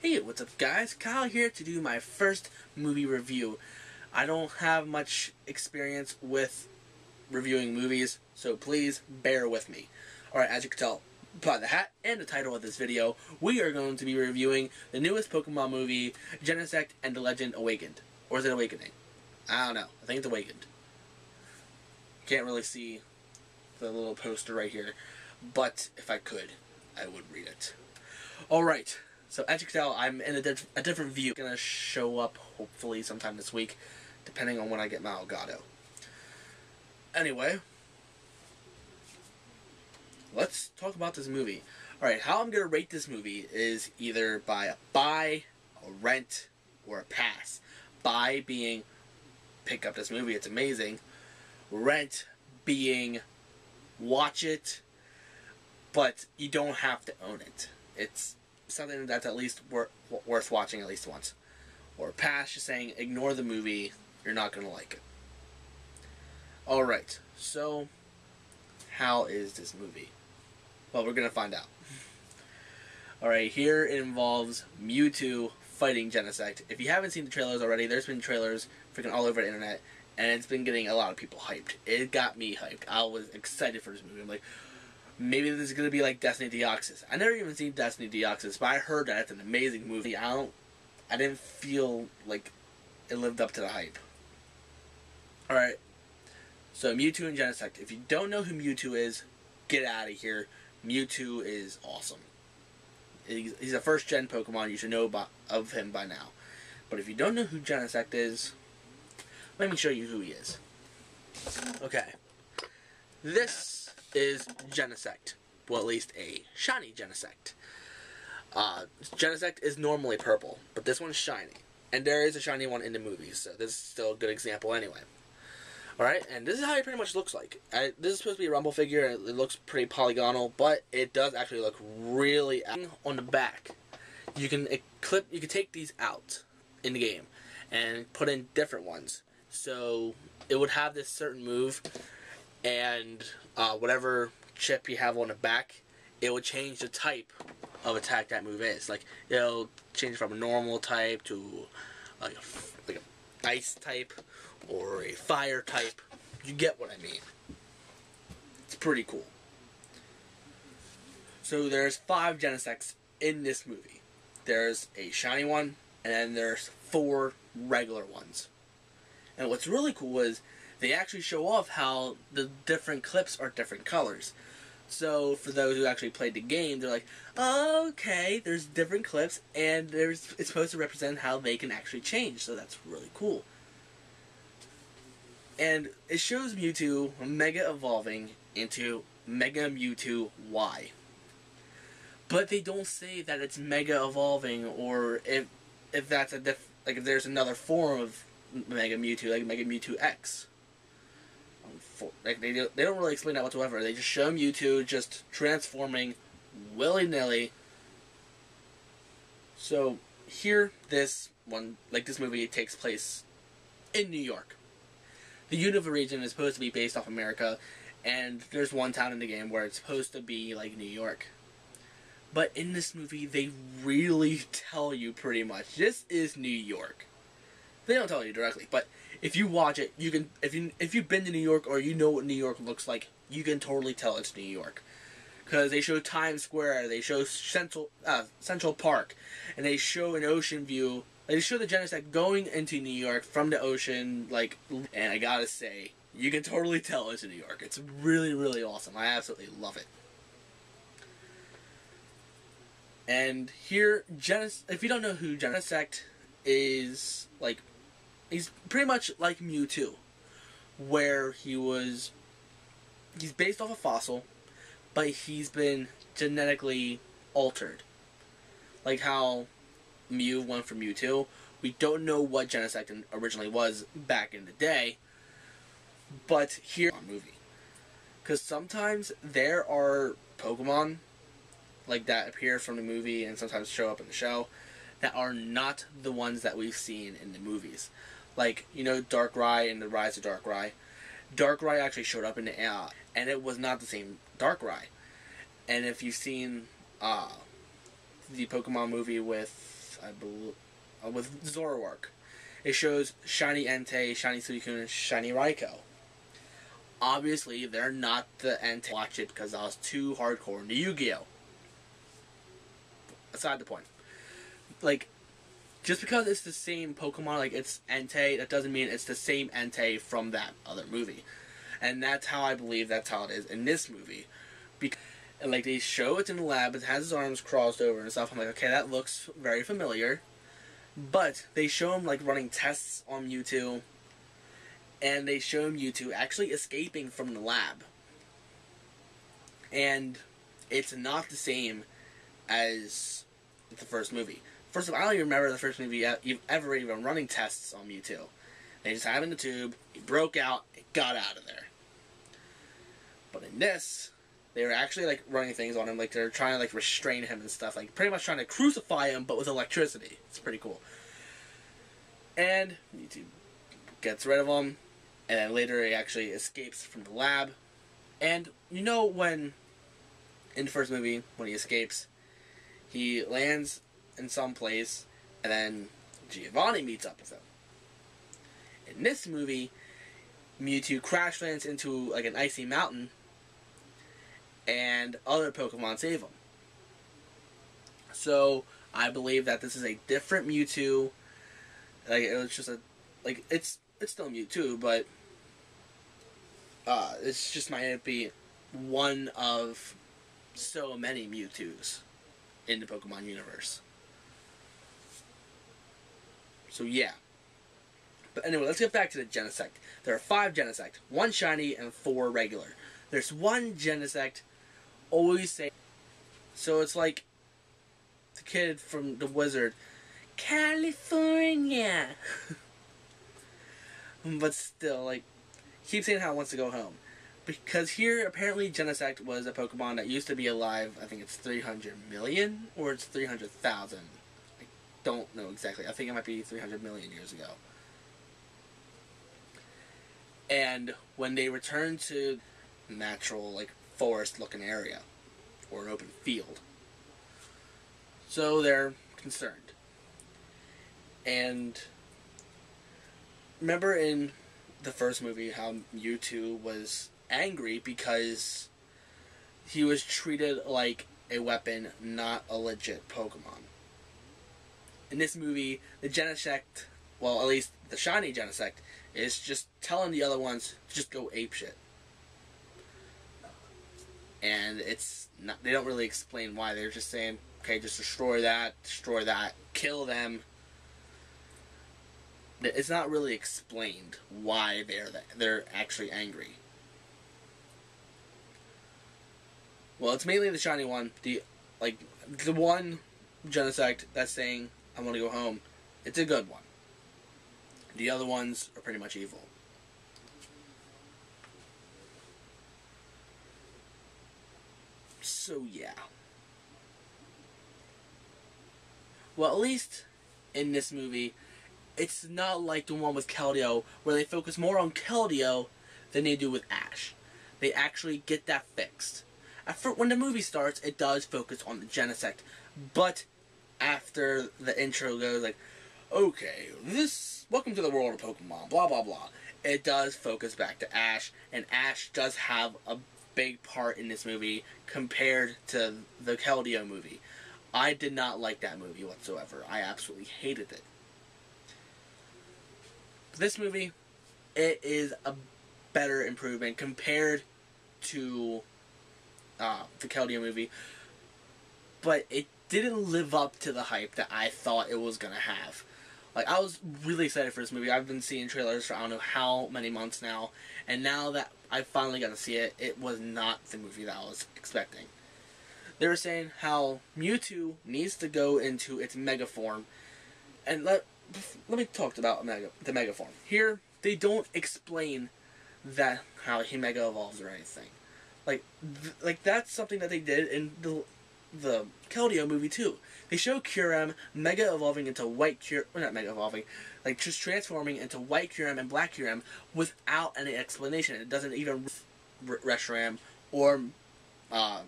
Hey, what's up guys? Kyle here to do my first movie review. I don't have much experience with reviewing movies, so please bear with me. Alright, as you can tell by the hat and the title of this video, we are going to be reviewing the newest Pokemon movie, Genesect and the Legend Awakened. Or is it Awakening? I don't know. I think it's Awakened. Can't really see the little poster right here, but if I could, I would read it. Alright. So as you can tell, I'm in a different view. It's gonna show up hopefully sometime this week, depending on when I get my Elgato. Anyway, let's talk about this movie. Alright, how I'm gonna rate this movie is either by a buy, a rent, or a pass. Buy being, pick up this movie, it's amazing. Rent being, watch it, but you don't have to own it. It's something that's at least worth watching at least once. Or pass, just saying ignore the movie, you're not going to like it. Alright, so how is this movie? Well, we're going to find out. Alright, here it involves Mewtwo fighting Genesect. If you haven't seen the trailers already, there's been trailers freaking all over the internet, and it's been getting a lot of people hyped. It got me hyped. I was excited for this movie. I'm like, maybe this is going to be like Destiny Deoxys. I never even seen Destiny Deoxys, but I heard that it's an amazing movie. I didn't feel like it lived up to the hype. Alright, so Mewtwo and Genesect. If you don't know who Mewtwo is, get out of here. Mewtwo is awesome. He's a first-gen Pokemon. You should know of him by now. But if you don't know who Genesect is, let me show you who he is. Okay. This is Genesect. Well, at least a shiny Genesect. Genesect is normally purple, but this one's shiny. And there is a shiny one in the movie, so this is still a good example anyway. Alright, and this is how he pretty much looks like. This is supposed to be a Rumble figure, and it looks pretty polygonal, but it does actually look really on the back. You can take these out in the game and put in different ones. So it would have this certain move, and whatever chip you have on the back, it would change the type of attack that move is. Like, it'll change from a normal type to like an ice type or a fire type. You get what I mean. It's pretty cool. So there's 5 Genesects in this movie. There's a shiny one, and then there's 4 regular ones. And what's really cool is they actually show off how the different clips are different colors. So for those who actually played the game, they're like, oh, okay, there's different clips, and it's supposed to represent how they can actually change. So that's really cool. And it shows Mewtwo Mega Evolving into Mega Mewtwo Y. But they don't say that it's Mega Evolving, or if that's if there's another form of Mega Mewtwo, like Mega Mewtwo X. Like they don't really explain that whatsoever. They just show Mewtwo just transforming willy-nilly. So here, this movie takes place in New York. The Unova region is supposed to be based off America, and there's one town in the game where it's supposed to be like New York. But in this movie, they really tell you pretty much this is New York. They don't tell you directly, but if you watch it, you can. If you've been to New York or you know what New York looks like, you can totally tell it's New York. Because they show Times Square, they show Central Park, and they show an ocean view. They show the Genesect going into New York from the ocean, and I gotta say, you can totally tell it's in New York. It's really, really awesome. I absolutely love it. And here, if you don't know who Genesect is, he's pretty much like Mewtwo, where he's based off a fossil, but he's been genetically altered. Like how Mew went from Mewtwo. We don't know what Genesect originally was back in the day, but here on movie. Because sometimes there are Pokemon like that appear from the movie and sometimes show up in the show that are not the ones that we've seen in the movies. Like, you know, Darkrai and the Rise of Darkrai. Darkrai actually showed up in the and it was not the same Darkrai. And if you've seen the Pokemon movie with I believe, with Zoroark. It shows Shiny Entei, Shiny Suicune, and Shiny Raikou. Obviously, they're not the Entei. Watch it because I was too hardcore into Yu-Gi-Oh! Aside the point. Like, just because it's the same Pokemon, like it's Entei, that doesn't mean it's the same Entei from that other movie. And that's how I believe that's how it is in this movie. Because, and like, they show it in the lab, it has his arms crossed over and stuff. I'm like, okay, that looks very familiar. But they show him, like, running tests on Mewtwo. And they show Mewtwo actually escaping from the lab. And it's not the same as the first movie. First of all, I don't even remember the first movie ever even running tests on Mewtwo. They just had him in the tube, he broke out, and got out of there. But in this, they were actually, like, running things on him, like, they're trying to, like, restrain him and stuff, like, pretty much trying to crucify him, but with electricity. It's pretty cool. And Mewtwo gets rid of him, and then later he actually escapes from the lab. And, you know when, in the first movie, when he escapes, he lands in some place, and then Giovanni meets up with him. In this movie, Mewtwo crash lands into, like, an icy mountain, and other Pokemon save him. So, I believe that this is a different Mewtwo. Like, it was just a, like, it's still Mewtwo, but, it's just might be one of so many Mewtwo's in the Pokemon universe. So, yeah. But anyway, let's get back to the Genesect. There are 5 Genesect, 1 shiny and 4 regular. There's 1 Genesect, always say. So it's like the kid from The Wizard, California. But still, like, keep saying how it wants to go home. Because here, apparently, Genesect was a Pokemon that used to be alive, I think it's 300 million, or it's 300,000. I don't know exactly. I think it might be 300 million years ago. And when they return to natural, like, forest-looking area, or an open field, so they're concerned. And remember in the first movie how Mewtwo was angry because he was treated like a weapon, not a legit Pokemon. In this movie, the Genesect, well, at least the shiny Genesect, is just telling the other ones to just go apeshit. And it's not, they don't really explain why. They're just saying, okay, just destroy that, kill them. It's not really explained why they're actually angry. Well, it's mainly the shiny one. The one Genesect that's saying, I want to go home. It's a good one. The other ones are pretty much evil. So, yeah. Well, at least in this movie, it's not like the one with Keldeo, where they focus more on Keldeo than they do with Ash. They actually get that fixed. When the movie starts, it does focus on the Genesect, but after the intro goes like, okay, welcome to the world of Pokemon, blah blah blah, it does focus back to Ash, and Ash does have a big part in this movie compared to the Keldeo movie. I did not like that movie whatsoever. I absolutely hated it. This movie, it is a better improvement compared to the Keldeo movie, but it didn't live up to the hype that I thought it was gonna have. Like, I was really excited for this movie. I've been seeing trailers for I don't know how many months now, and now that I finally got to see it, it was not the movie that I was expecting. They were saying how Mewtwo needs to go into its Mega form, and let me talk about the Mega form. Here, they don't explain that how he Mega evolves or anything. Like that's something that they did in the Keldeo movie too. They show Kyurem Mega evolving into White Kyurem, well, not Mega evolving, like just transforming into White Kyurem and Black Kyurem without any explanation. It doesn't even Reshiram or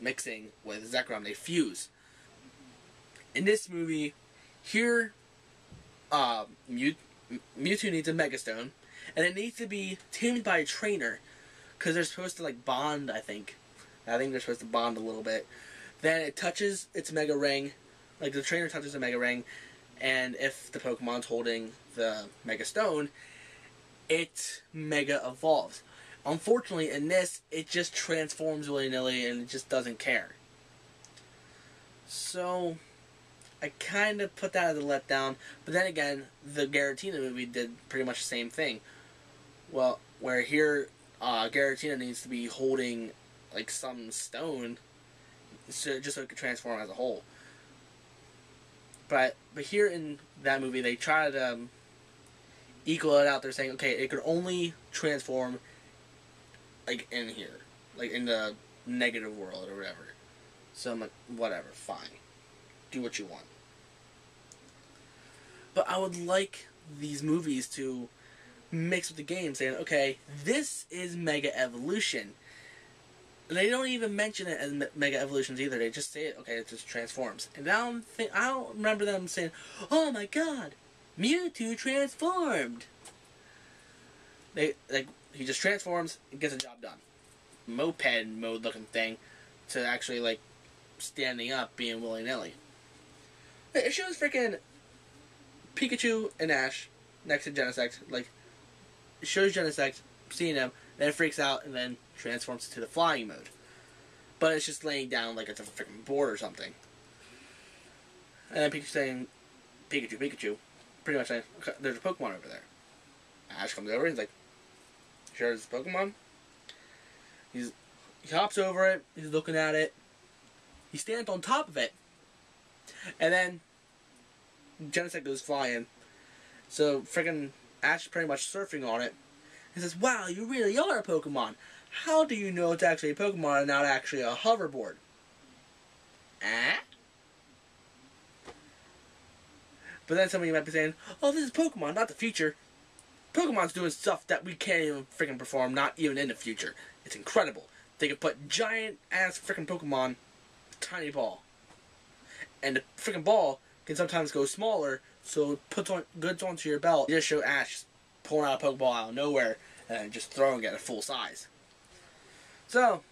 mixing with Zekrom. They fuse. In this movie, Here, Mewtwo needs a Mega Stone, and it needs to be tamed by a trainer, because they're supposed to like bond. I think they're supposed to bond a little bit. Then it touches its Mega Ring, like the trainer touches the Mega Ring, and if the Pokemon's holding the Mega Stone, it Mega Evolves. Unfortunately, in this, it just transforms willy-nilly and it just doesn't care. So, I kind of put that as a letdown. But then again, the Giratina movie did pretty much the same thing. Well, where here, Giratina needs to be holding, like, some stone just so it could transform as a whole. But here in that movie, they try to equal it out. They're saying, okay, it could only transform like in here, like in the negative world or whatever. So I'm like, whatever, fine, do what you want. But I would like these movies to mix with the game, saying, okay, this is Mega Evolution. And they don't even mention it as Mega Evolutions either. They just say it, okay, it just transforms. And I don't remember them saying, oh my god, Mewtwo transformed. He just transforms and gets the job done. Moped mode looking thing to actually like standing up, being willy-nilly. It shows freaking Pikachu and Ash next to Genesect. Like, it shows Genesect seeing him, then it freaks out and then transforms to the flying mode. But it's just laying down like it's a freaking board or something. And then Pikachu saying, Pikachu, Pikachu. Pretty much saying, okay, there's a Pokemon over there. Ash comes over and he's like, sure it's a Pokemon? He hops over it, he's looking at it, he stands on top of it, and then Genesect goes flying. So freaking Ash is pretty much surfing on it. He says, wow, you really are a Pokemon. How do you know it's actually a Pokemon and not actually a hoverboard? But then somebody might be saying, oh, this is Pokemon, not the future. Pokemon's doing stuff that we can't even freaking perform, not even in the future. It's incredible. They can put giant-ass freaking Pokemon in a tiny ball. And the freaking ball can sometimes go smaller, so it puts goods onto your belt. You just show Ash pulling out a Pokeball out of nowhere and just throwing it at full size. So,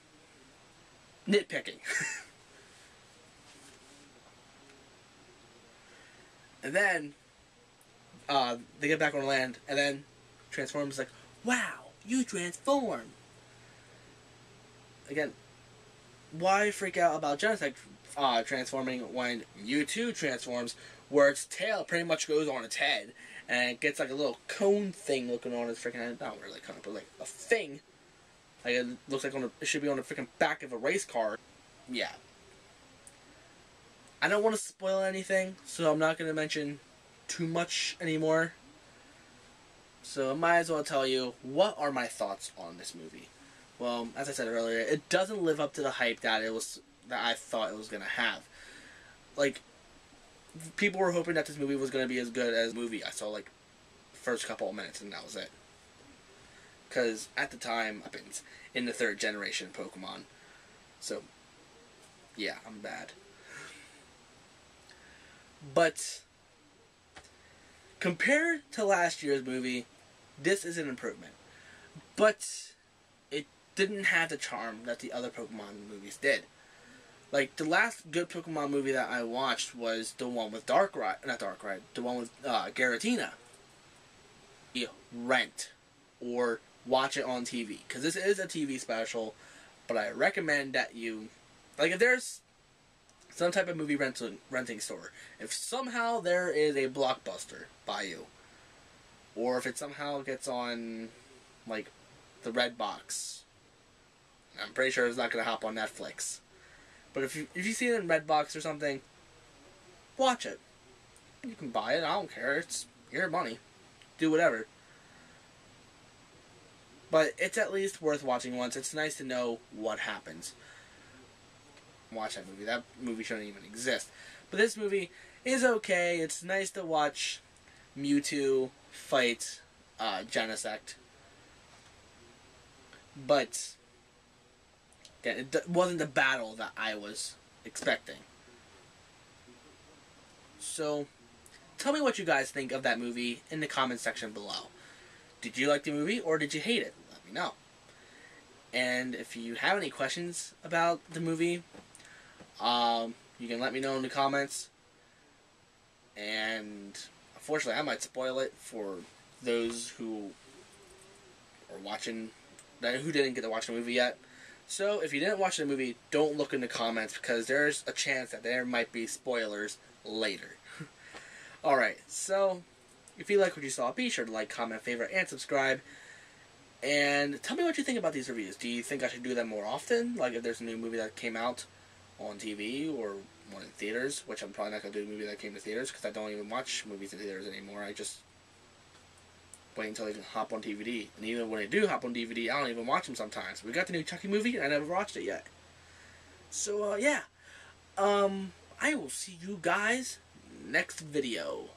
nitpicking. And then, they get back on land, and then Transform's like, wow, you transform! Again, why freak out about Genesect transforming when Mewtwo transforms, where its tail pretty much goes on its head, and it gets like a little cone thing looking on its freaking head. Not really a cone, but like a thing. Like it looks like it should be on the freaking back of a race car. Yeah. I don't want to spoil anything, so I'm not going to mention too much anymore. So I might as well tell you, what are my thoughts on this movie? Well, as I said earlier, it doesn't live up to the hype that I thought it was going to have. Like, people were hoping that this movie was going to be as good as the movie. I saw, like, the first couple of minutes, and that was it. Because, at the time, I've been in the 3rd generation Pokemon. So, yeah, I'm bad. But, compared to last year's movie, this is an improvement. But, it didn't have the charm that the other Pokemon movies did. Like, the last good Pokemon movie that I watched was the one with the one with Giratina. Rent. Or watch it on TV. Because this is a TV special, but I recommend that you, like, if there's some type of movie renting store, if somehow there is a Blockbuster by you, or if it somehow gets on, like, the Redbox, I'm pretty sure it's not going to hop on Netflix. But if you see it in Redbox or something, watch it. You can buy it, I don't care, it's your money. Do whatever. But it's at least worth watching once. It's nice to know what happens. Watch that movie. That movie shouldn't even exist. But this movie is okay. It's nice to watch Mewtwo fight Genesect. But again, it wasn't the battle that I was expecting. So, tell me what you guys think of that movie in the comment section below. Did you like the movie or did you hate it? Let me know. And if you have any questions about the movie, you can let me know in the comments. And unfortunately, I might spoil it for those who are watching, who didn't get to watch the movie yet. So if you didn't watch the movie, don't look in the comments because there's a chance that there might be spoilers later. Alright, so if you like what you saw, be sure to like, comment, favorite, and subscribe. And tell me what you think about these reviews. Do you think I should do them more often? Like if there's a new movie that came out on TV or one in theaters, which I'm probably not going to do a movie that came to theaters because I don't even watch movies in theaters anymore. I just wait until they can hop on DVD. And even when they do hop on DVD, I don't even watch them sometimes. We got the new Chucky movie and I never watched it yet. So, yeah. I will see you guys next video.